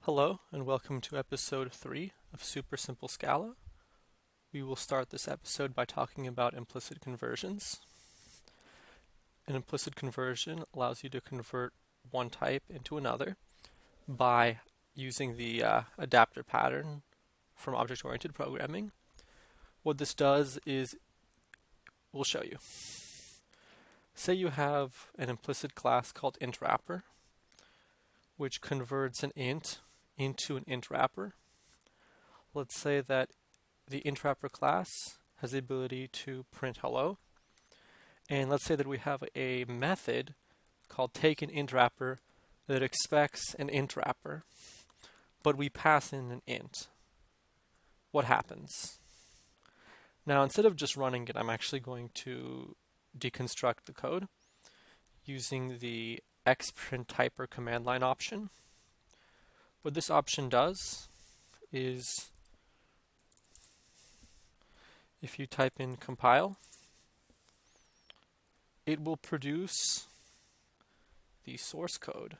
Hello and welcome to episode 3 of Super Simple Scala. We will start this episode by talking about implicit conversions. An implicit conversion allows you to convert one type into another by using the adapter pattern from object-oriented programming. What this does is, we'll show you. Say you have an implicit class called intWrapper, which converts an int into an int wrapper. Let's say that the int wrapper class has the ability to print hello. And let's say that we have a method called takeIntWrapper that expects an int wrapper, but we pass in an int. What happens? Now, instead of just running it, I'm actually going to deconstruct the code using the xprinttyper command line option. What this option does is, if you type in compile, it will produce the source code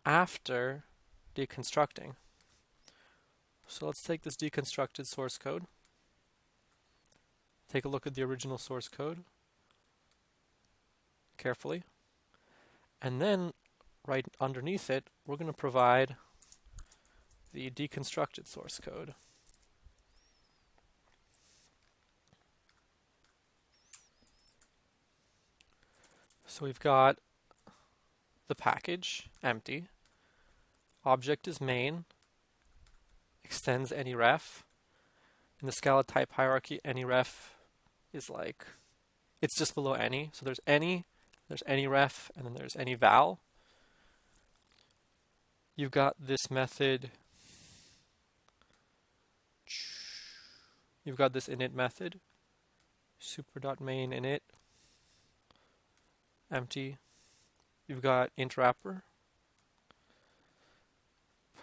after deconstructing. So let's take this deconstructed source code, take a look at the original source code carefully, and then right underneath it, we're going to provide the deconstructed source code. So we've got the package empty, object is main, extends any ref. In the Scala type hierarchy, any ref is like, it's just below any. So there's any ref, and then there's any val. You've got this method, you've got this init method, super.main init, empty. You've got intWrapper,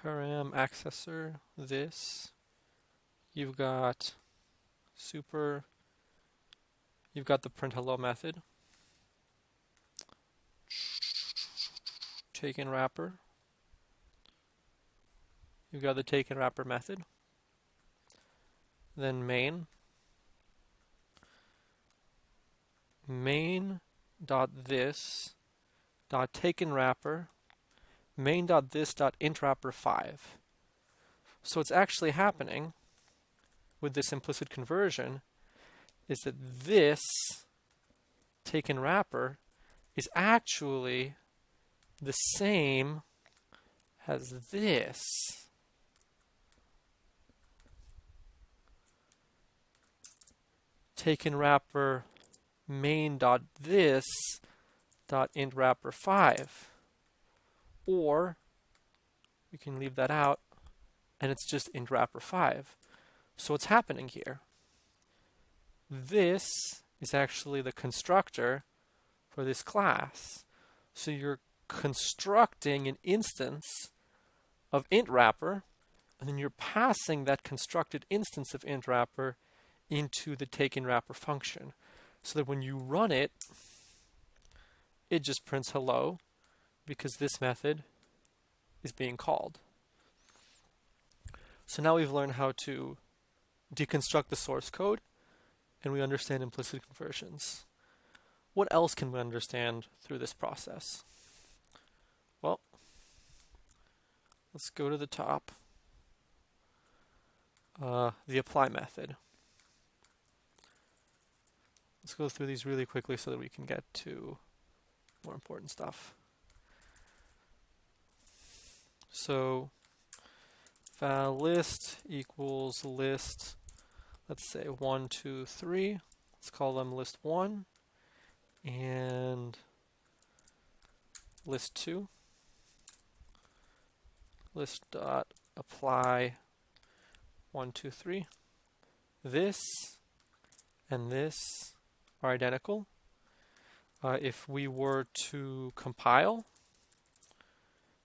param accessor, this. You've got super, you've got the print hello method, takeIntWrapper. You've got the takeIntWrapper method, then main dot this dot takeIntWrapper main dot this dot intWrapper5. So what's actually happening with this implicit conversion is that this takeIntWrapper is actually the same as this. takeIntWrapper main dot this dot intWrapper5, or we can leave that out and it's just intWrapper5. So what's happening here? This is actually the constructor for this class. So you're constructing an instance of intWrapper, and then you're passing that constructed instance of intWrapper into the takeIntWrapper function, so that when you run it, it just prints hello because this method is being called. So now we've learned how to deconstruct the source code and we understand implicit conversions. What else can we understand through this process? Well, let's go to the top. The apply method. Let's go through these really quickly so that we can get to more important stuff. So val list equals list, let's say 1, 2, 3. Let's call them list 1 and list 2. List dot apply 1, 2, 3. This and this are identical. If we were to compile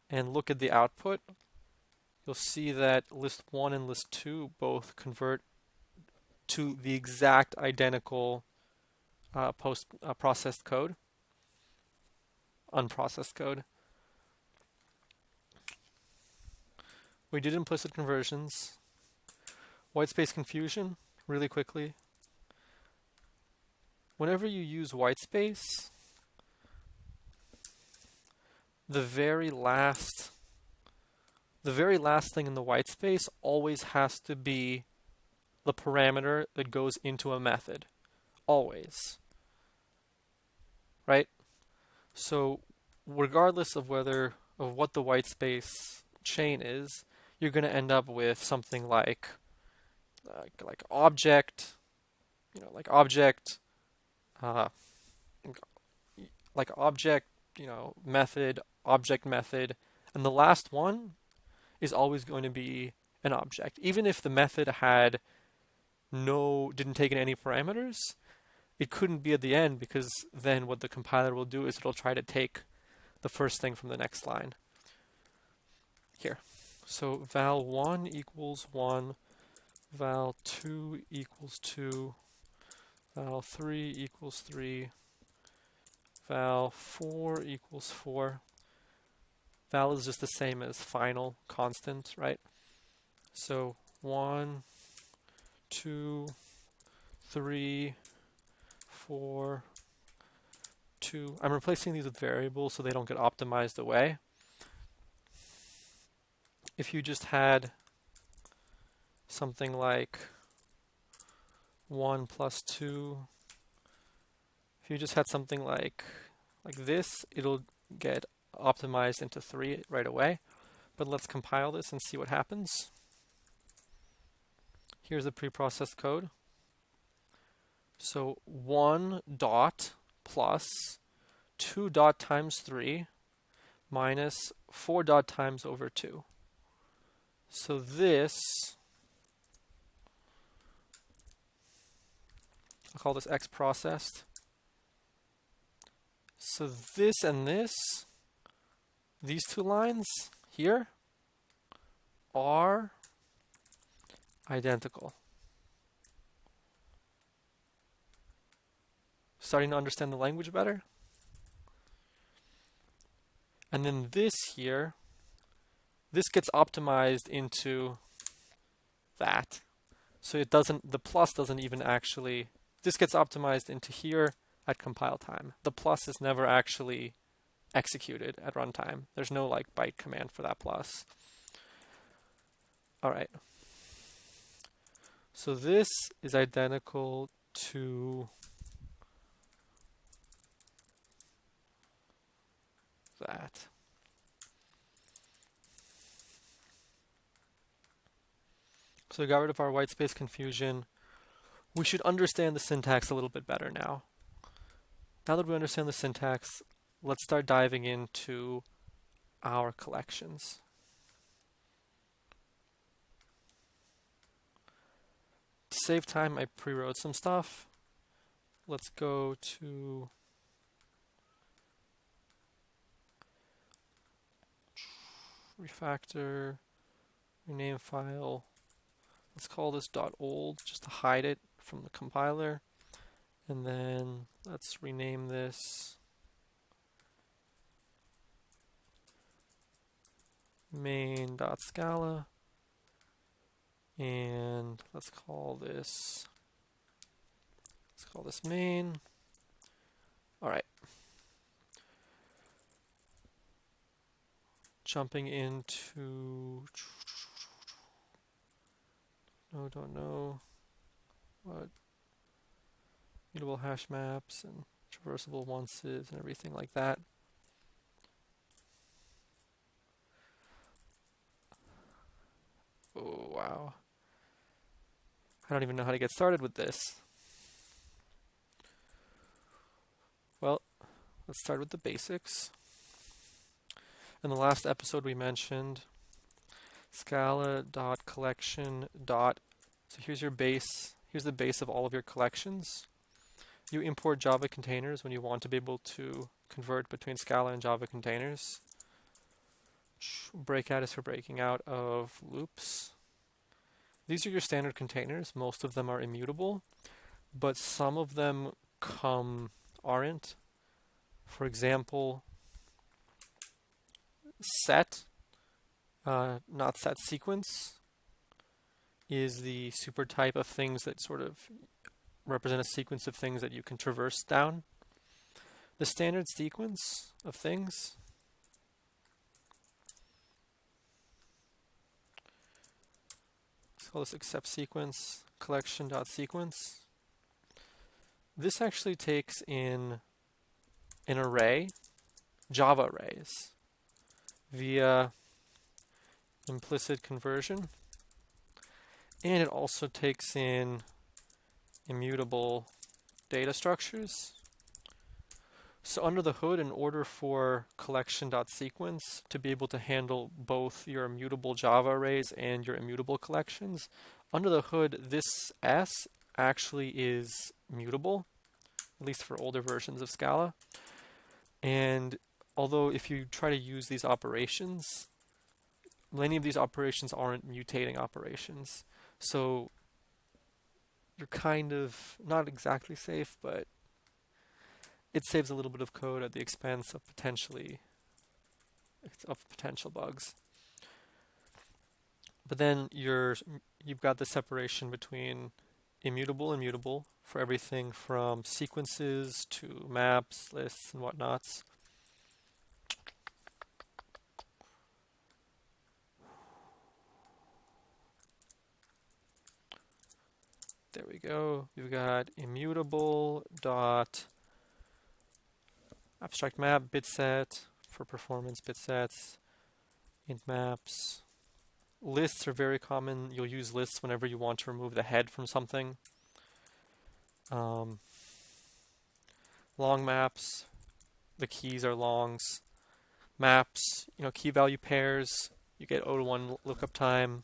and look at the output, you'll see that list 1 and list 2 both convert to the exact identical processed code, unprocessed code. We did implicit conversions. Whitespace confusion, really quickly. Whenever you use whitespace, the very last thing in the whitespace always has to be the parameter that goes into a method. Always. Right? So regardless of what the whitespace chain is, you're going to end up with something like object, uh, object, method, object method, and the last one is always going to be an object. Even if the method didn't take in any parameters, it couldn't be at the end, because then what the compiler will do is it'll try to take the first thing from the next line. Here. So val1 equals 1, val2 equals 2, val3 equals 3, val4 equals 4. Val is just the same as final constant, right? So 1, 2, 3, 4, 2. I'm replacing these with variables so they don't get optimized away. If you just had something like 1 plus 2, if you just had something like this, it'll get optimized into 3 right away. But let's compile this and see what happens. Here's the preprocessed code. So 1 dot plus 2 dot times 3 minus 4 dot times over 2. So this, I'll call this X processed. So this and this, these two lines here are identical. Starting to understand the language better? And then this here, this gets optimized into that. So it doesn't, the plus doesn't even actually, this gets optimized into here at compile time. The plus is never actually executed at runtime. There's no like byte command for that plus. All right. So this is identical to that. So we got rid of our whitespace confusion. We should understand the syntax a little bit better now. Now that we understand the syntax, let's start diving into our collections. To save time, I pre-wrote some stuff. Let's go to refactor, rename file. Let's call this .old just to hide it from the compiler. And then let's rename this main.scala. And let's call this main. All right. Jumping into don't know what mutable hash maps and traversable onces and everything like that. Oh wow. I don't even know how to get started with this. Well, let's start with the basics. In the last episode we mentioned Scala.collection. So here's your base. Here's the base of all of your collections. You import Java containers when you want to be able to convert between Scala and Java containers. Breakout is for breaking out of loops. These are your standard containers. Most of them are immutable, but some of them aren't. For example, set not set sequence is the supertype of things that sort of represent a sequence of things that you can traverse down. The standard sequence of things let's call this accept sequence collection.sequence. This actually takes in an array, Java arrays, via implicit conversion, and it also takes in immutable data structures. So under the hood, in order for collection.sequence to be able to handle both your immutable Java arrays and your immutable collections, under the hood, this S actually is mutable, at least for older versions of Scala. And although if you try to use these operations, many of these operations aren't mutating operations. So you're kind of not exactly safe, but it saves a little bit of code at the expense of potential bugs. But then you've got the separation between immutable and mutable for everything from sequences to maps, lists, and whatnots. There we go. We've got immutable dot abstract map bitset for performance bitsets, int maps. Lists are very common. You'll use lists whenever you want to remove the head from something. Long maps, the keys are longs. Maps, key value pairs, you get O to 1 lookup time.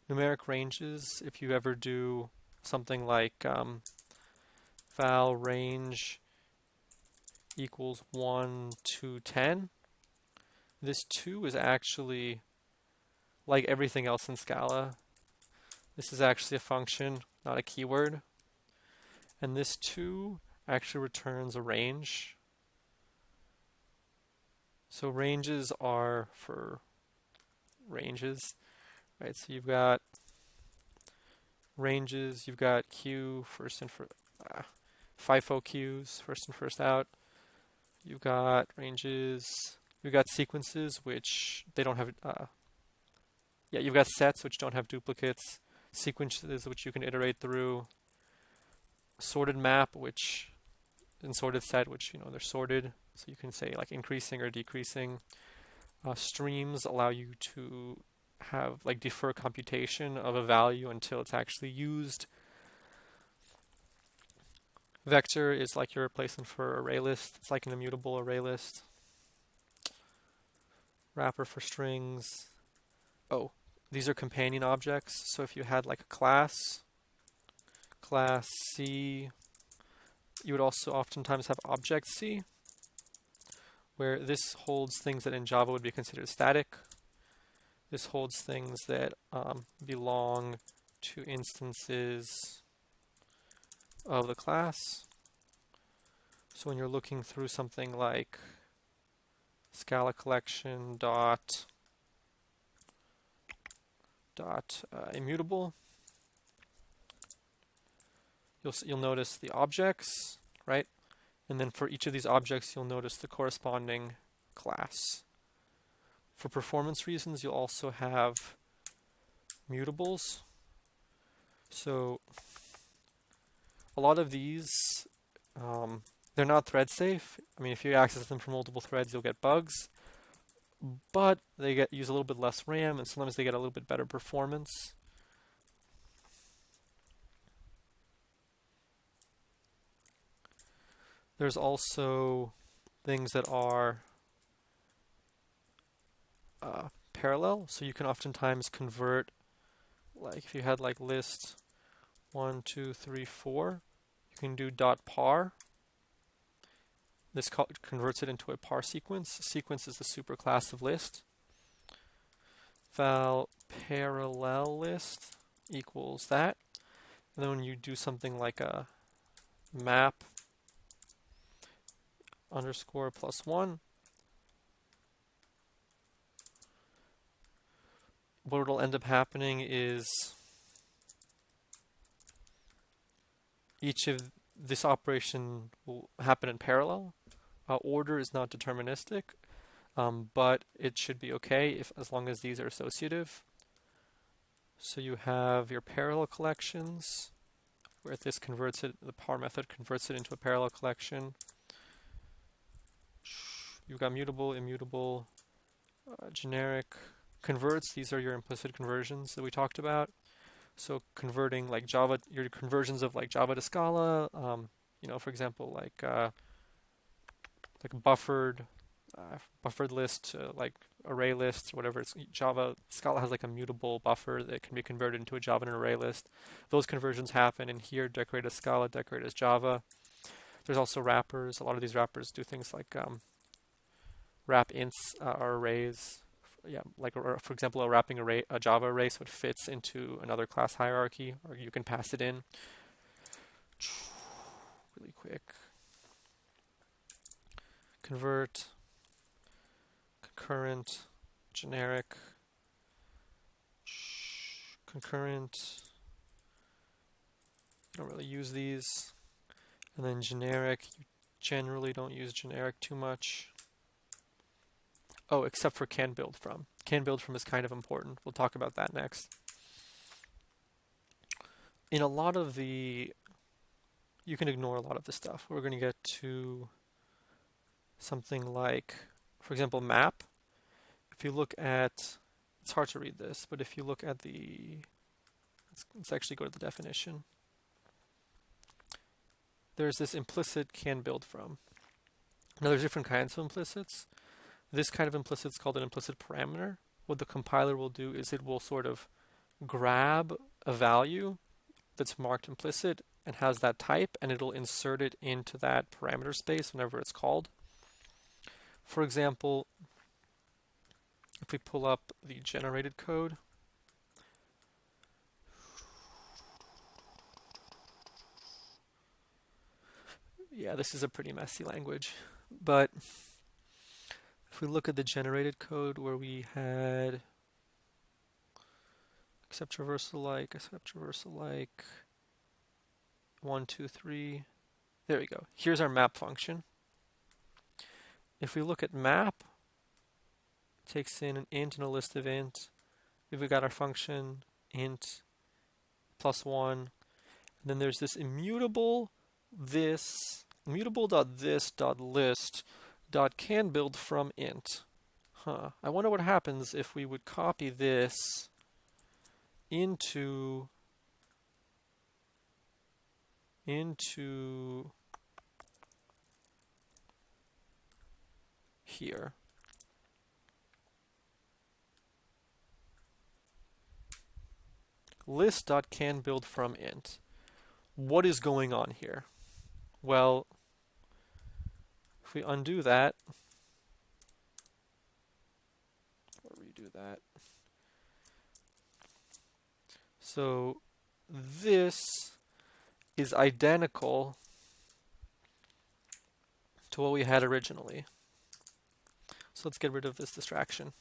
Numeric ranges, if you ever do something like val range equals 1 to 10, this 2 is actually like everything else in Scala. This is actually a function, not a keyword. And this 2 actually returns a range. So ranges are for ranges, right? So you've got ranges, you've got queue, first and first, FIFO queues, first and first out. You've got ranges, you've got sequences, which they don't have, you've got sets, which don't have duplicates, sequences, which you can iterate through, sorted map, and sorted set, which, they're sorted, so you can say like increasing or decreasing. Streams allow you to have defer computation of a value until it's actually used. Vector is like your replacement for array list. It's like an immutable array list. Wrapper for strings. Oh, these are companion objects. So if you had like a class C, you would also oftentimes have object C, where this holds things that in Java would be considered static. This holds things that belong to instances of the class. So when you're looking through something like Scala collection dot immutable, you'll notice the objects, right? And then for each of these objects, you'll notice the corresponding class. For performance reasons, you'll also have mutables. So a lot of these, they're not thread safe. I mean, if you access them from multiple threads, you'll get bugs. But they use a little bit less RAM, and sometimes they get a little bit better performance. There's also things that are parallel, so you can oftentimes convert, like if you had list 1, 2, 3, 4, you can do .par. This converts it into a par sequence. Sequence is the superclass of list. Val parallel list equals that. And then when you do something like a map _+1, what will end up happening is each of this operation will happen in parallel. Order is not deterministic, but it should be okay as long as these are associative. So you have your parallel collections, where this converts it, the par method converts it into a parallel collection. You've got mutable, immutable, generic, converts. These are your implicit conversions that we talked about. So converting like Java, your conversions of like Java to Scala, for example, like buffered list, like array list, whatever. It's Java. Scala has like a mutable buffer that can be converted into a Java and array list. Those conversions happen in here. Decorate as Scala, decorate as Java. There's also wrappers. A lot of these wrappers do things like wrap ints or arrays. Yeah, like for example, a wrapping array, a Java array, so it fits into another class hierarchy, or you can pass it in. Really quick. Convert, concurrent, generic, concurrent. You don't really use these. And then generic, you generally don't use generic too much. Oh, except for can build from. Can build from is kind of important. We'll talk about that next. In a lot of the, you can ignore a lot of the stuff. We're going to get to something like, for example, map. If you look at, it's hard to read this, but if you look at the, let's actually go to the definition. There's this implicit can build from. Now there's different kinds of implicits. This kind of implicit is called an implicit parameter. What the compiler will do is it will sort of grab a value that's marked implicit and has that type, and it'll insert it into that parameter space whenever it's called. For example, if we pull up the generated code, yeah, this is a pretty messy language, but if we look at the generated code where we had accept traversal like, 1, 2, 3, there we go. Here's our map function. If we look at map, it takes in an int and a list of int. We've got our function int +1, and then there's this immutable immutable.this.list .can build from int. I wonder what happens if we would copy this into here. List.can build from int. What is going on here? Well, if we undo that, or redo that, so this is identical to what we had originally. So let's get rid of this distraction.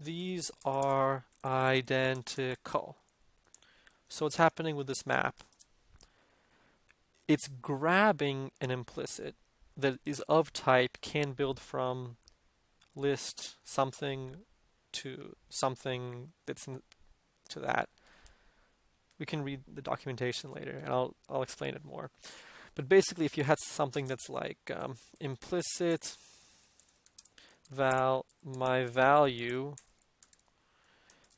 These are identical. So what's happening with this map? It's grabbing an implicit that is of type can build from list something to something that's to that. We can read the documentation later, and I'll explain it more. But basically, if you had something that's like implicit my value,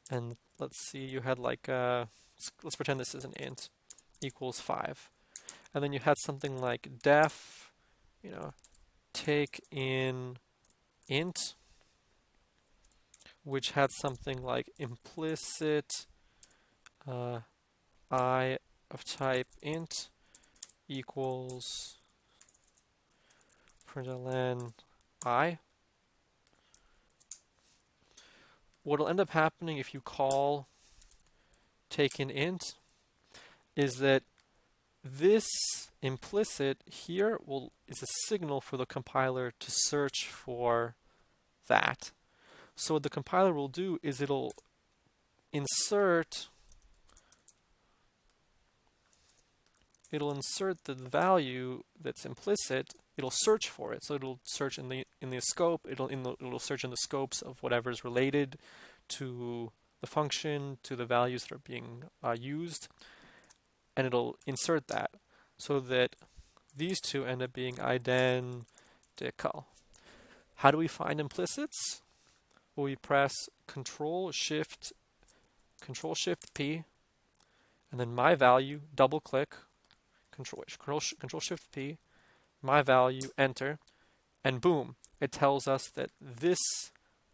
and let's see, you had like let's pretend this is an int equals 5, and then you had something like def, take in int, which had something like implicit I of type int equals println I. What will end up happening if you call take in int is that this implicit here is a signal for the compiler to search for that. So what the compiler will do is it'll insert the value that's implicit. It'll search for it, so it'll search in the scope. It'll search in the scopes of whatever is related to the function, to the values that are being used, and it'll insert that so that these two end up being identical. How do we find implicits? Well, we press Control Shift P, and then my value, double click, Control Shift P, my value, enter, and boom, it tells us that this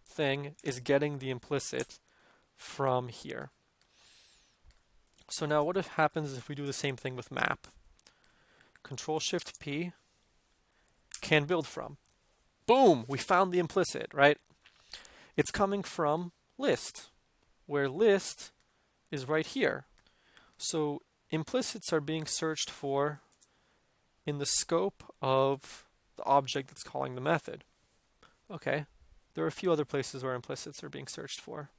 thing is getting the implicit from here. So now what happens if we do the same thing with map? Control Shift P, can build from. Boom, we found the implicit, right? It's coming from list, where list is right here. So implicits are being searched for in the scope of the object that's calling the method. Okay, there are a few other places where implicits are being searched for,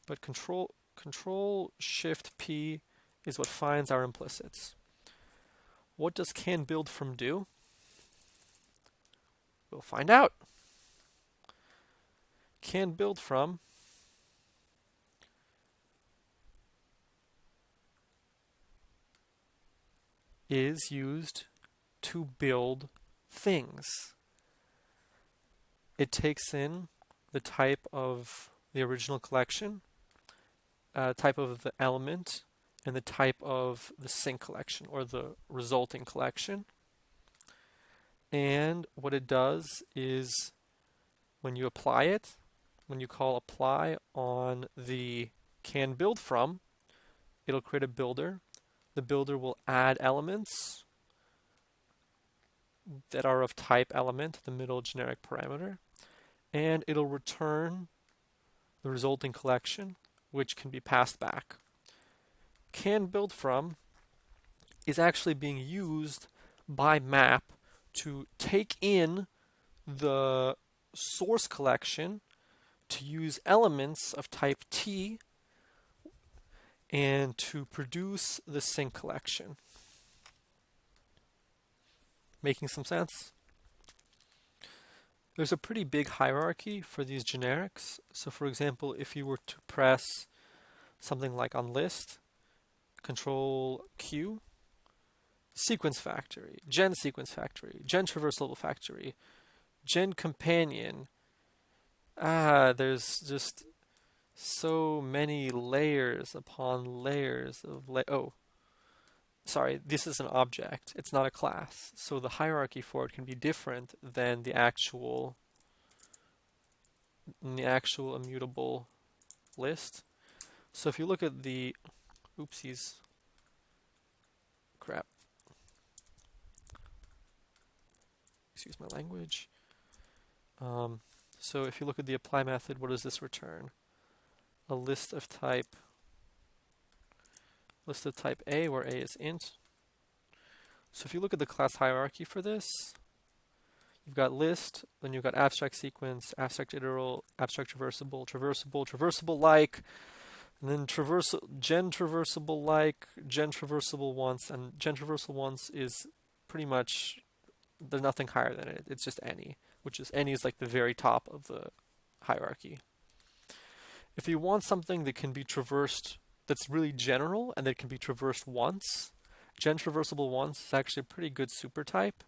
but Control Shift P is what finds our implicits. What does can build from do? We'll find out. Can build from is used to build things. It takes in the type of the original collection, type of the element, and the type of the sync collection or the resulting collection. And what it does is when you apply it, when you call apply on the can build from, it'll create a builder. The builder will add elements that are of type element, the middle generic parameter, and it'll return the resulting collection, which can be passed back. Can build from is actually being used by map to take in the source collection to use elements of type T and to produce the sync collection. Making some sense? There's a pretty big hierarchy for these generics. So for example, if you were to press something like on list, Control Q, sequence factory, gen sequence factory, gen traversal factory, gen companion. There's just so many layers upon layers of sorry, this is an object. It's not a class. So the hierarchy for it can be different than the actual immutable list. So if you look at the oopsies, crap. Excuse my language. So if you look at the apply method, what does this return? A list of type A, where A is int. So if you look at the class hierarchy for this, you've got list, then you've got abstract sequence, abstract iteral, abstract traversable, traversable like, and then gen traversable like, gen traversable once, and gen traversable once is pretty much, there's nothing higher than it. It's just any, which is any is like the very top of the hierarchy. If you want something that can be traversed, that's really general and that can be traversed once, gen traversable once is actually a pretty good super type.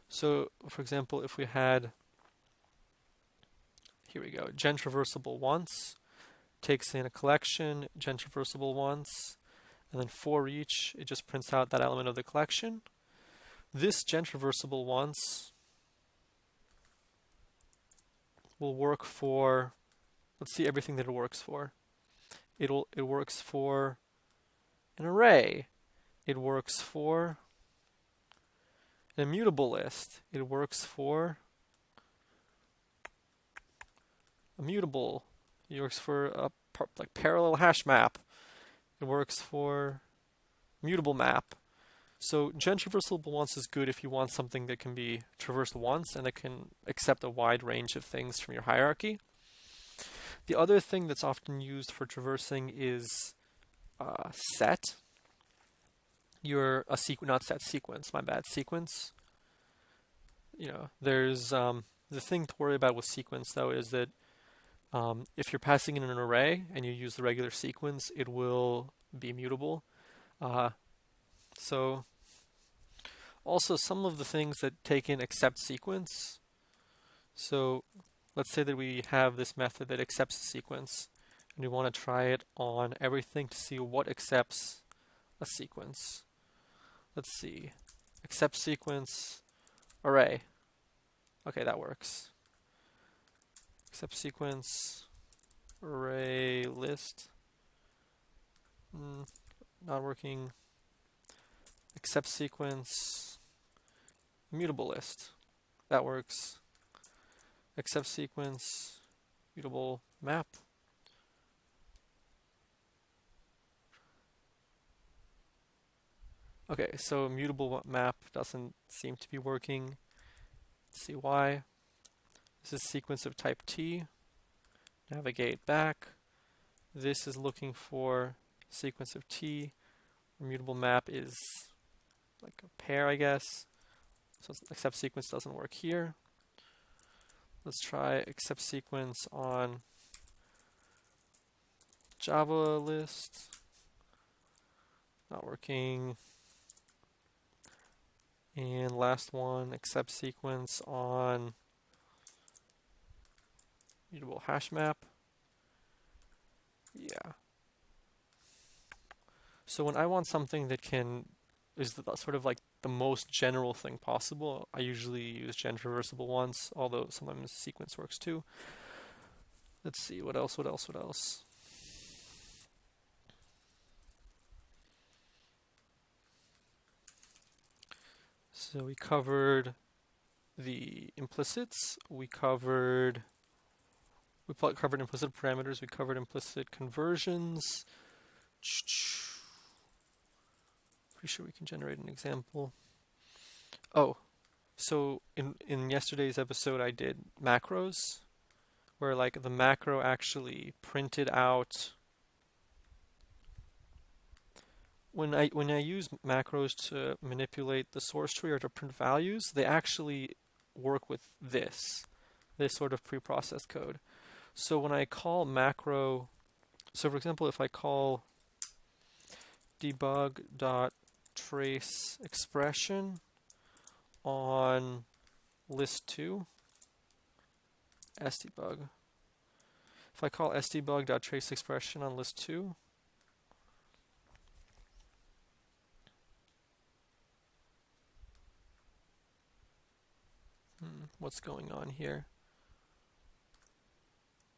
So for example, if we had, here we go, gen traversable once takes in a collection, gen traversable once, and then for each, it just prints out that element of the collection. This gen traversable once will work for, let's see everything that it works for. It works for an array. It works for an immutable list. It works for a mutable. It works for a like parallel hash map. It works for mutable map. So gen traversable once is good if you want something that can be traversed once and that can accept a wide range of things from your hierarchy. The other thing that's often used for traversing is set. Not set, sequence, my bad, sequence. There's the thing to worry about with sequence though is that if you're passing in an array and you use the regular sequence, it will be mutable. So also some of the things that take in accept sequence. So let's say that we have this method that accepts a sequence and we want to try it on everything to see what accepts a sequence. Let's see, accept sequence array. Okay, that works. Accept sequence array list. Not working. Accept sequence mutable list. That works. Accept sequence mutable map. Okay, so mutable map doesn't seem to be working. Let's see why. This is sequence of type T. Navigate back. This is looking for sequence of T. Mutable map is like a pair, I guess. So accept sequence doesn't work here. Let's try accept sequence on Java list. Not working. And last one, accept sequence on mutable hash map. Yeah. So when I want something that is sort of like the most general thing possible, I usually use gen traversable ones, although sometimes sequence works too. Let's see, what else? So we covered the implicits, we covered implicit parameters, we covered implicit conversions. Pretty sure we can generate an example. Oh, so in yesterday's episode I did macros, where like the macro actually printed out. When I use macros to manipulate the source tree or to print values, they actually work with this sort of preprocessed code. So when I call macro, so for example, if I call debug.trace expression on list 2, sdebug. If I call sdebug.trace expression on list 2, what's going on here?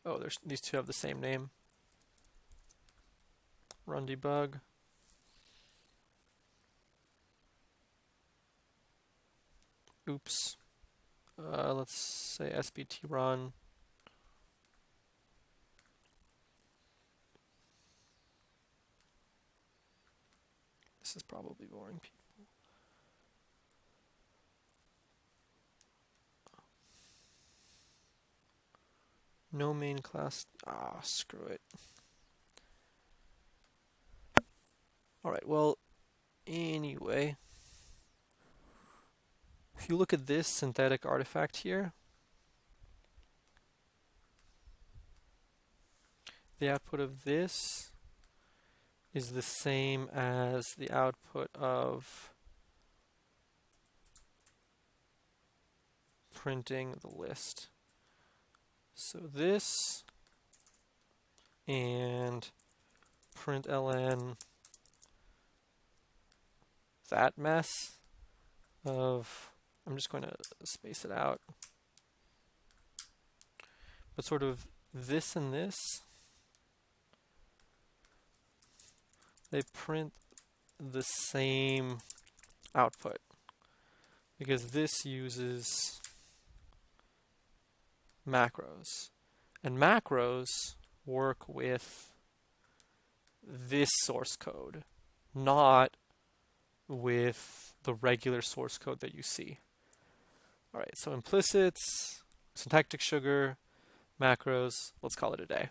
Oh, these two have the same name. Run debug. Oops. Let's say sbt run. This is probably boring people. No main class. Screw it. Alright, well, anyway. If you look at this synthetic artifact here, the output of this is the same as the output of printing the list. So this and println that mess of, I'm just going to space it out, but sort of this and this, they print the same output because this uses macros, and macros work with this source code, not with the regular source code that you see. Alright, so implicits, syntactic sugar, macros. Let's call it a day.